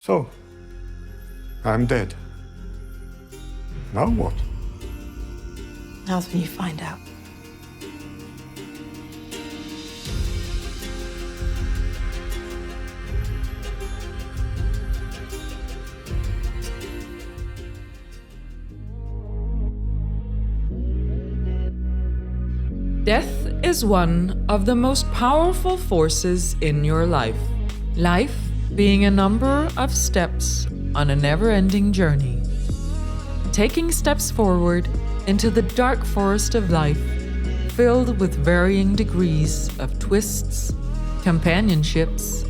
So, I'm dead. Now what? Now's when you find out. Death is one of the most powerful forces in your life. Life being a number of steps on a never-ending journey. Taking steps forward into the dark forest of life, filled with varying degrees of twists, companionships,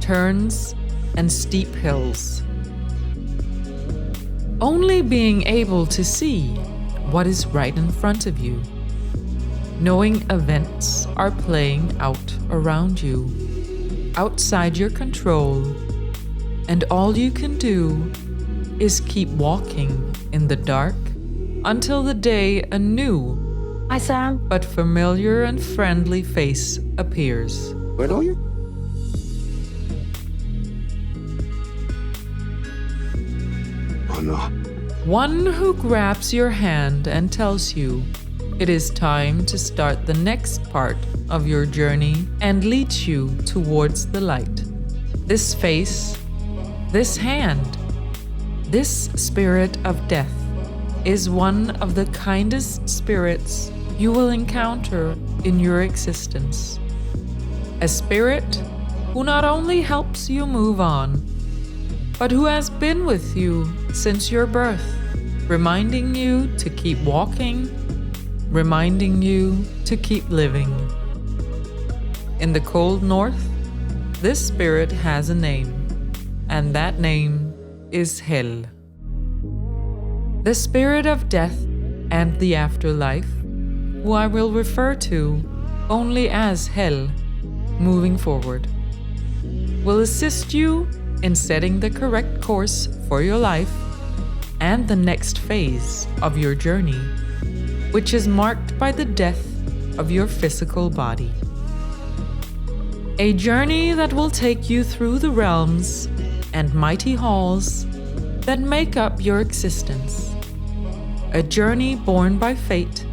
turns, and steep hills. Only being able to see what is right in front of you. Knowing events are playing out around you, outside your control, and all you can do is keep walking in the dark until the day a new, Hi, Sam. but familiar and friendly face appears. Where are you? Oh no. One who grabs your hand and tells you it is time to start the next part of your journey and leads you towards the light. This face, this hand, this spirit of death is one of the kindest spirits you will encounter in your existence. A spirit who not only helps you move on, but who has been with you since your birth, reminding you to keep walking, reminding you to keep living. In the cold north, this spirit has a name, and that name is Hel. The spirit of death and the afterlife, who I will refer to only as Hel moving forward, will assist you in setting the correct course for your life and the next phase of your journey, which is marked by the death of your physical body. A journey that will take you through the realms and mighty halls that make up your existence. A journey born by fate,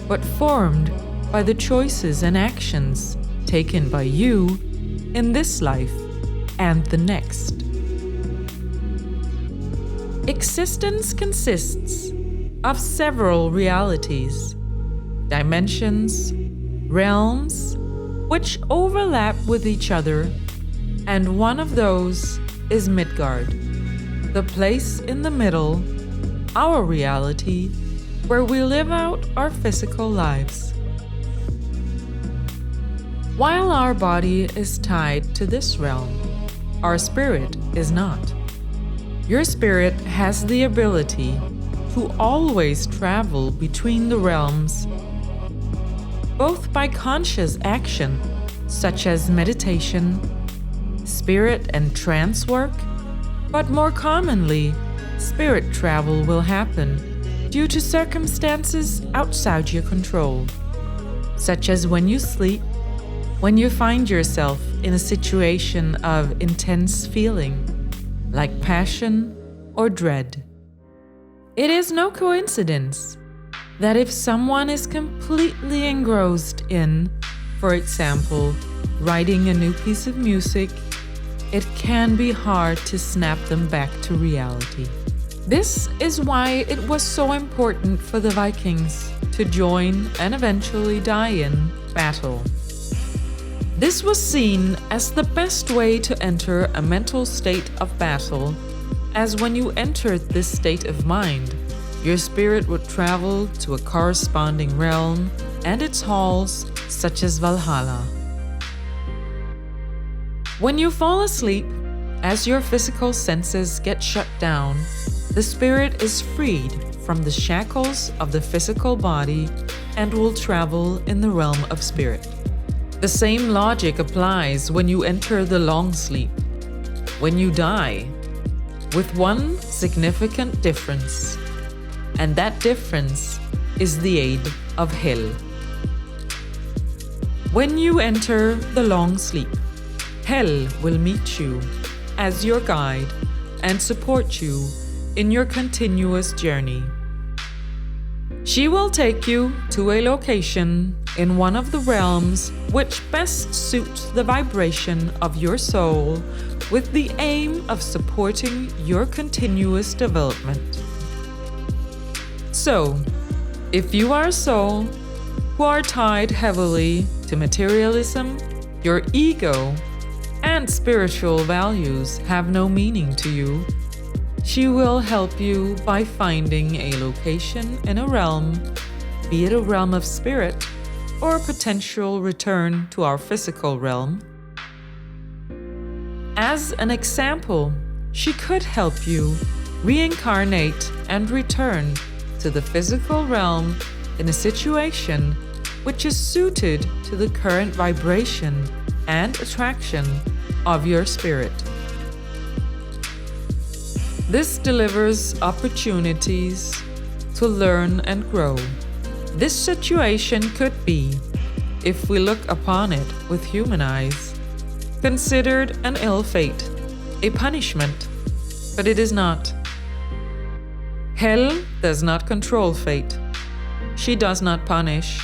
but formed by the choices and actions taken by you in this life and the next. Existence consists of several realities, dimensions, realms, which overlap with each other, and one of those is Midgard, the place in the middle, our reality, where we live out our physical lives. While our body is tied to this realm, our spirit is not. Your spirit has the ability to always travel between the realms, both by conscious action, such as meditation, spirit and trance work, but more commonly, spirit travel will happen due to circumstances outside your control, such as when you sleep, when you find yourself in a situation of intense feeling, like passion or dread. It is no coincidence that if someone is completely engrossed in, for example, writing a new piece of music, it can be hard to snap them back to reality. This is why it was so important for the Vikings to join and eventually die in battle. This was seen as the best way to enter a mental state of battle, as when you entered this state of mind, your spirit would travel to a corresponding realm and its halls, such as Valhalla. When you fall asleep, as your physical senses get shut down, the spirit is freed from the shackles of the physical body and will travel in the realm of spirit. The same logic applies when you enter the long sleep, when you die, with one significant difference, and that difference is the aid of Hel. When you enter the long sleep, Hel will meet you as your guide and support you in your continuous journey. She will take you to a location in one of the realms which best suits the vibration of your soul, with the aim of supporting your continuous development. So, if you are a soul who are tied heavily to materialism, your ego and spiritual values have no meaning to you, she will help you by finding a location in a realm, be it a realm of spirit or a potential return to our physical realm. As an example, she could help you reincarnate and return to the physical realm in a situation which is suited to the current vibration and attraction of your spirit. This delivers opportunities to learn and grow. This situation could be, if we look upon it with human eyes, considered an ill fate, a punishment, but it is not. Hell does not control fate. She does not punish.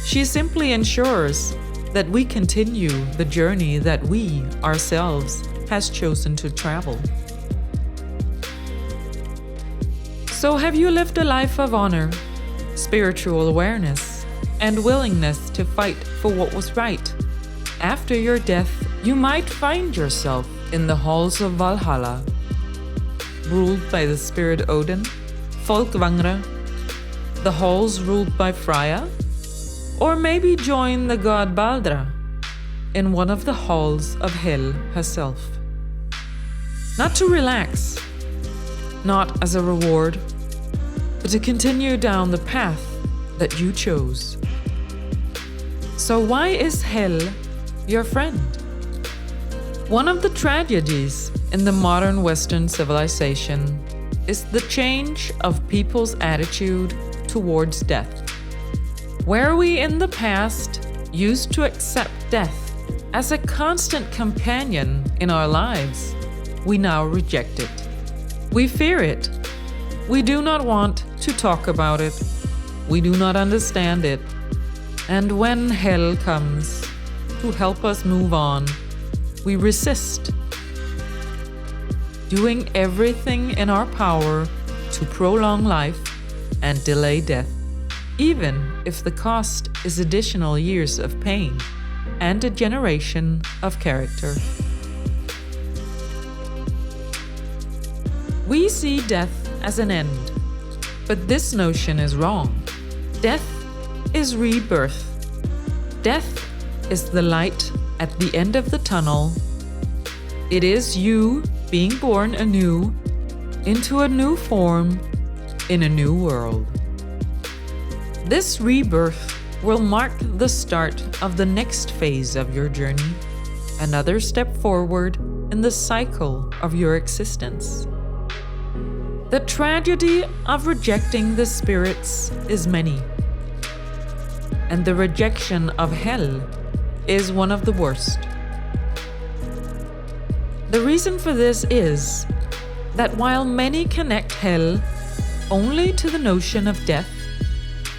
She simply ensures that we continue the journey that we, ourselves, has chosen to travel. So have you lived a life of honor, spiritual awareness, and willingness to fight for what was right? After your death, you might find yourself in the halls of Valhalla, ruled by the spirit Odin, Folkvangre, the halls ruled by Freya, or maybe join the god Baldra in one of the halls of Hel herself. Not to relax, not as a reward, but to continue down the path that you chose. So why is Hel your friend? One of the tragedies in the modern Western civilization is the change of people's attitude towards death. Where we in the past used to accept death as a constant companion in our lives, we now reject it. We fear it. We do not want to talk about it. We do not understand it. And when Hel comes to help us move on, we resist, doing everything in our power to prolong life and delay death, even if the cost is additional years of pain and a generation of character. We see death as an end, but this notion is wrong. Death is rebirth. Death is the light at the end of the tunnel. It is you being born anew into a new form in a new world. This rebirth will mark the start of the next phase of your journey, another step forward in the cycle of your existence. The tragedy of rejecting the spirits is many, and the rejection of Hel is one of the worst. The reason for this is that while many connect Hel only to the notion of death,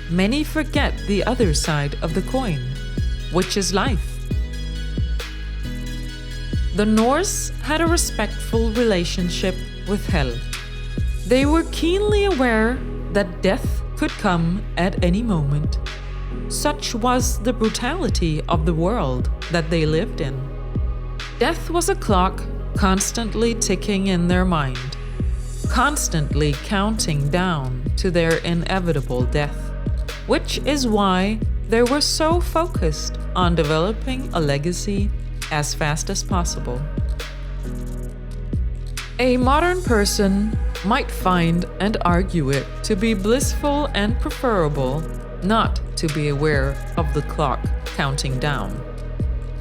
many forget the other side of the coin, which is life. The Norse had a respectful relationship with Hel. They were keenly aware that death could come at any moment. Such was the brutality of the world that they lived in. Death was a clock constantly ticking in their mind, constantly counting down to their inevitable death, which is why they were so focused on developing a legacy as fast as possible. A modern person might find and argue it to be blissful and preferable not to be aware of the clock counting down,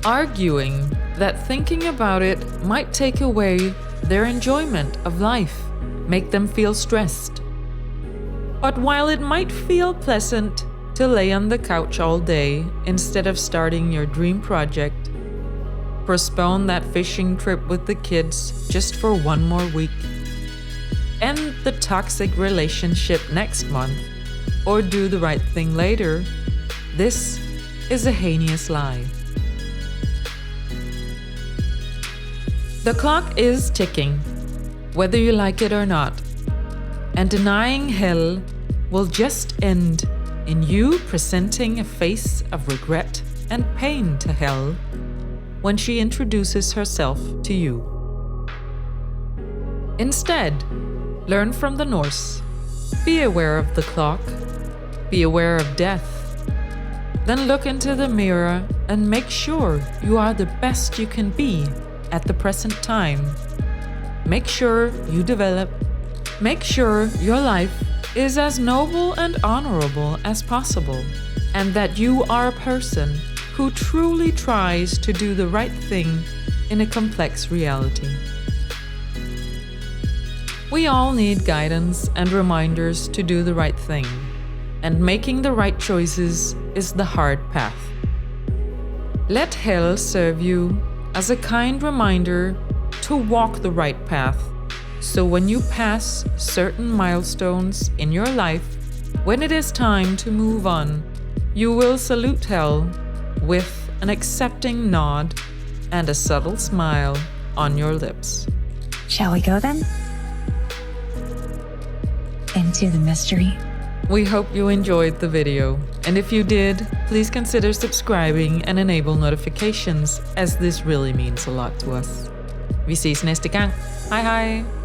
arguing that thinking about it might take away their enjoyment of life, make them feel stressed. But while it might feel pleasant to lay on the couch all day instead of starting your dream project, Postpone that fishing trip with the kids just for one more week. End the toxic relationship next month, or do the right thing later. This is a heinous lie. The clock is ticking, whether you like it or not, and denying hell will just end in you presenting a face of regret and pain to hell when she introduces herself to you. Instead, learn from the Norse. Be aware of the clock. Be aware of death. Then look into the mirror and make sure you are the best you can be at the present time. Make sure you develop. Make sure your life is as noble and honorable as possible, and that you are a person who truly tries to do the right thing in a complex reality. We all need guidance and reminders to do the right thing, and making the right choices is the hard path. Let hell serve you as a kind reminder to walk the right path, so when you pass certain milestones in your life, when it is time to move on, you will salute hell with an accepting nod and a subtle smile on your lips. Shall we go then? Into the mystery. We hope you enjoyed the video, and if you did, please consider subscribing and enable notifications, as this really means a lot to us. Vi ses næste gang. Hej hej!